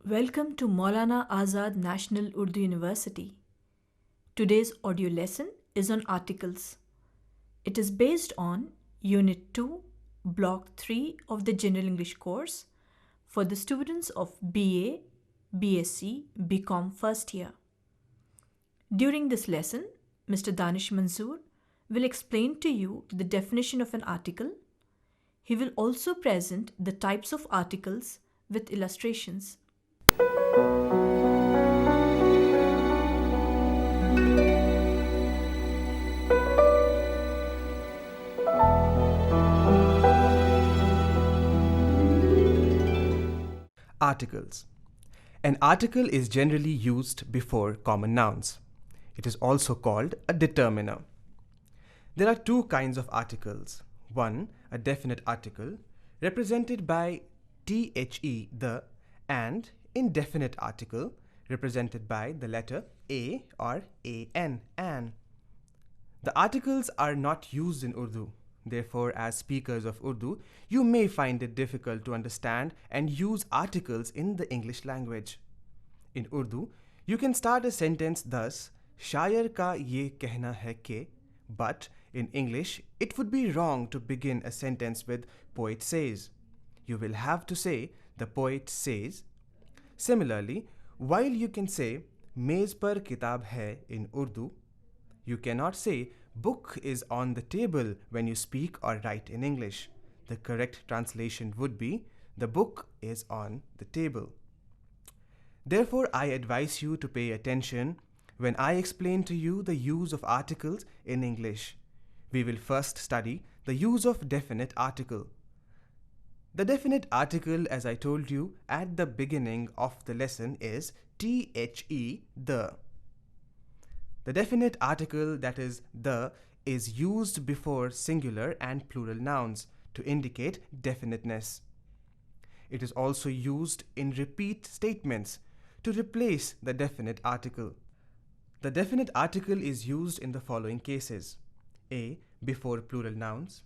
Welcome to Maulana Azad National Urdu University. Today's audio lesson is on articles. It is based on Unit 2, Block 3 of the General English course for the students of BA, BSc, BCom first year. During this lesson, Mr. Danish Mansoor will explain to you the definition of an article. He will also present the types of articles with illustrations. Articles. An article is generally used before common nouns. It is also called a determiner. There are two kinds of articles. One, a definite article, represented by the, and indefinite article, represented by the letter a or an. The articles are not used in Urdu. Therefore, as speakers of Urdu, you may find it difficult to understand and use articles in the English language. In Urdu, you can start a sentence thus, Shayar ka ye kehna hai ke, but in English, it would be wrong to begin a sentence with poet says. You will have to say the poet says. Similarly, while you can say mez par kitab hai in Urdu, you cannot say book is on the table when you speak or write in English. The correct translation would be the book is on the table. Therefore, I advise you to pay attention when I explain to you the use of articles in English. We will first study the use of definite article. The definite article, as I told you at the beginning of the lesson, is the. The definite article, that is the, is used before singular and plural nouns to indicate definiteness. It is also used in repeat statements to replace the definite article. The definite article is used in the following cases: A. Before plural nouns.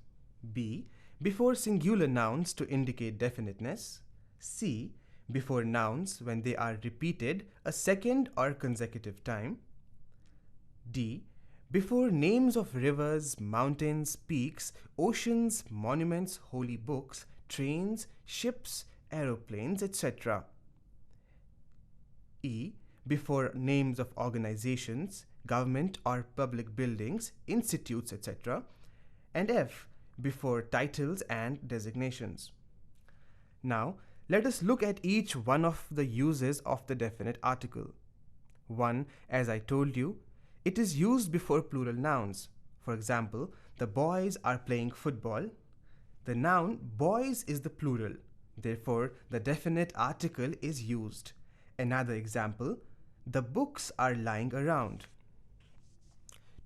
B. Before singular nouns to indicate definiteness. C. Before nouns when they are repeated a second or consecutive time. D. Before names of rivers, mountains, peaks, oceans, monuments, holy books, trains, ships, aeroplanes, etc. E. Before names of organizations, government or public buildings, institutes, etc. And F. Before titles and designations. Now, let us look at each one of the uses of the definite article. 1. As I told you, it is used before plural nouns. For example, the boys are playing football. The noun boys is the plural. Therefore, the definite article is used. Another example, the books are lying around.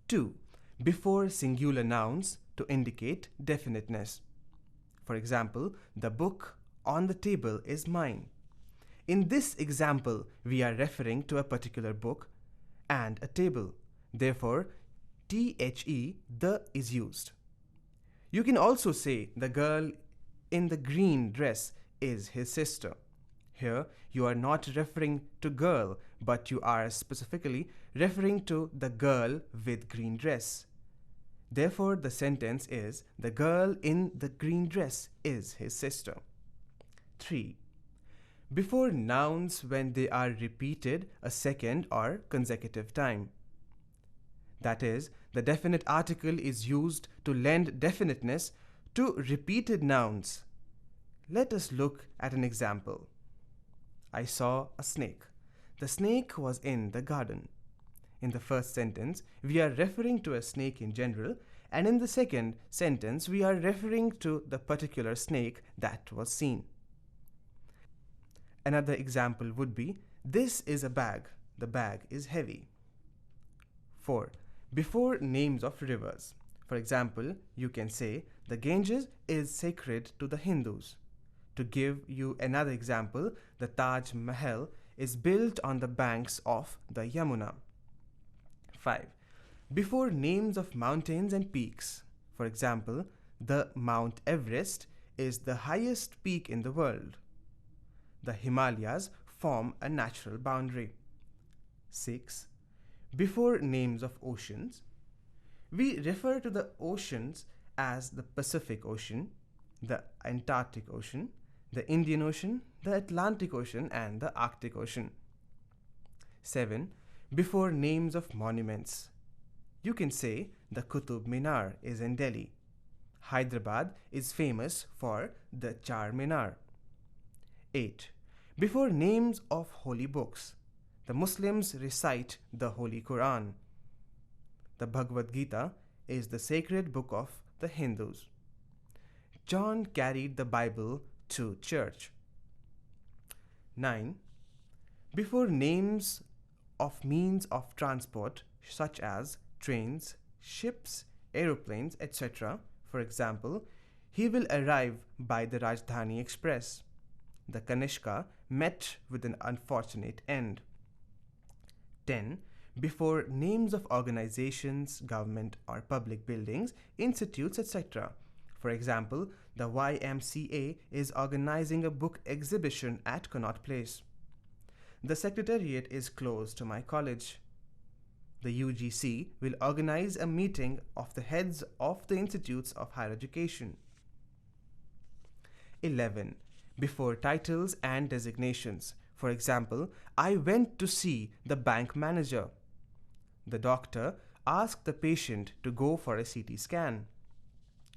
2. Before singular nouns to indicate definiteness. For example, the book on the table is mine. In this example, we are referring to a particular book and a table. Therefore, the is used. You can also say the girl in the green dress is his sister. Here, you are not referring to girl, but you are specifically referring to the girl with green dress. Therefore, the sentence is, the girl in the green dress is his sister. 3. Before nouns when they are repeated a second or consecutive time. That is, the definite article is used to lend definiteness to repeated nouns. Let us look at an example. I saw a snake. The snake was in the garden. In the first sentence, we are referring to a snake in general, and in the second sentence, we are referring to the particular snake that was seen. Another example would be, this is a bag. The bag is heavy. 4. Before names of rivers. For example, you can say, the Ganges is sacred to the Hindus. To give you another example, the Taj Mahal is built on the banks of the Yamuna. 5. Before names of mountains and peaks. For example, the Mount Everest is the highest peak in the world. The Himalayas form a natural boundary. 6. Before names of oceans, we refer to the oceans as the Pacific Ocean, the Antarctic Ocean, the Indian Ocean, the Atlantic Ocean, and the Arctic Ocean. 7. Before names of monuments, you can say the Qutub Minar is in Delhi. Hyderabad is famous for the Char Minar. 8. Before names of holy books, the Muslims recite the Holy Quran. The Bhagavad Gita is the sacred book of the Hindus. John carried the Bible to church. 9. Before names of means of transport such as trains, ships, aeroplanes, etc. For example, he will arrive by the Rajdhani Express. The Kanishka met with an unfortunate end. 10. Before names of organizations, government or public buildings, institutes, etc. For example, the YMCA is organizing a book exhibition at Connaught Place. The secretariat is close to my college. The UGC will organize a meeting of the heads of the institutes of higher education. 11. Before titles and designations. For example, I went to see the bank manager. The doctor asked the patient to go for a CT scan.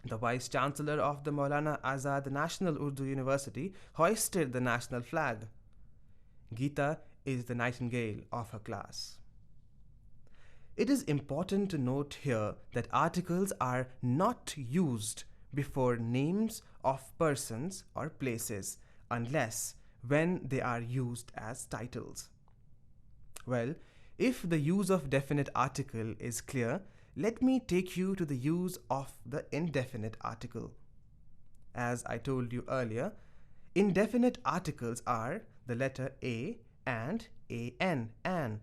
The Vice Chancellor of the Maulana Azad National Urdu University hoisted the national flag. Geeta is the nightingale of her class. It is important to note here that articles are not used before names of persons or places unless when they are used as titles. Well, if the use of definite article is clear, let me take you to the use of the indefinite article. As I told you earlier, indefinite articles are the letter A and an.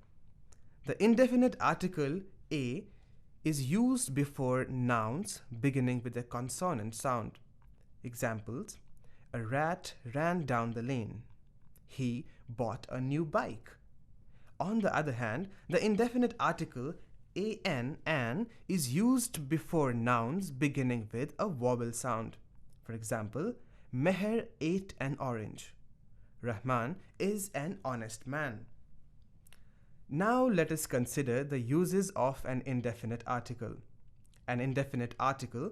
The indefinite article A is used before nouns beginning with a consonant sound. Examples: a rat ran down the lane. He bought a new bike. On the other hand, the indefinite article an is used before nouns beginning with a vowel sound. For example, Meher ate an orange. Rahman is an honest man. Now let us consider the uses of an indefinite article. An indefinite article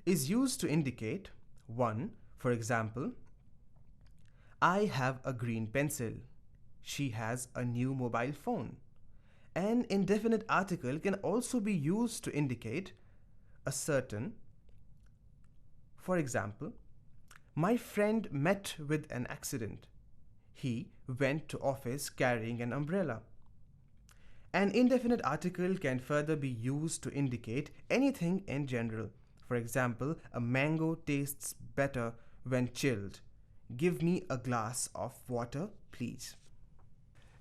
is used to indicate 1. For example, I have a green pencil. She has a new mobile phone. An indefinite article can also be used to indicate a certain. For example, my friend met with an accident. He went to office carrying an umbrella. An indefinite article can further be used to indicate anything in general. For example, a mango tastes better when chilled. Give me a glass of water, please.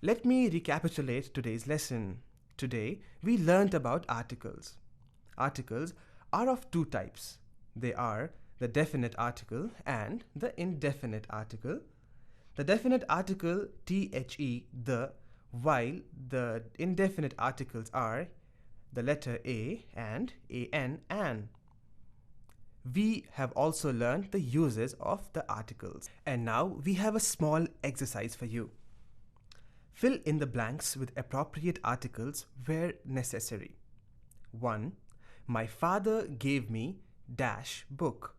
Let me recapitulate today's lesson. Today, we learnt about articles. Articles are of two types. They are the definite article and the indefinite article. The definite article the, while the indefinite articles are the letter A and an. We have also learned the uses of the articles. And now we have a small exercise for you. Fill in the blanks with appropriate articles where necessary. 1. My father gave me dash book.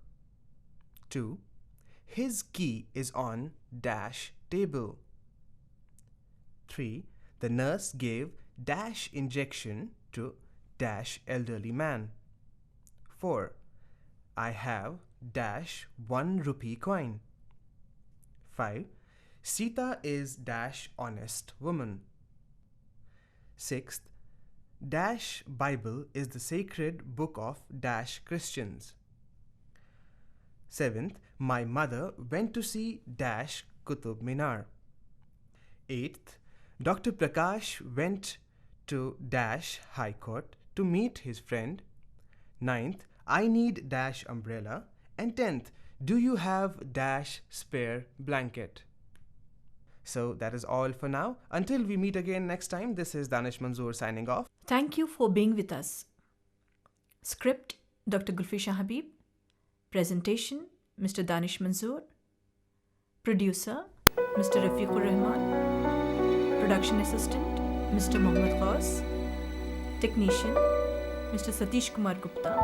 2. His key is on dash table. 3. The nurse gave dash injection to dash elderly man. 4. I have dash 1 rupee coin. 5. Sita is dash honest woman. 6th, dash Bible is the sacred book of dash Christians. 7th, my mother went to see dash Qutub Minar. 8th, Dr. Prakash went to dash High Court to meet his friend. 9th, I need dash umbrella. And 10th, do you have dash spare blanket? So that is all for now. Until we meet again next time, this is Danish Manzoor signing off. Thank you for being with us. Script Dr. Gulfisha Habib. Presentation Mr. Danish Manzoor. Producer Mr. Rafiqur Rahman. Production Assistant Mr. Mohammad Khaus. Technician Mr. Satish Kumar Gupta.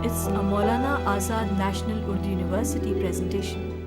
It's a Maulana Azad National Urdu University presentation.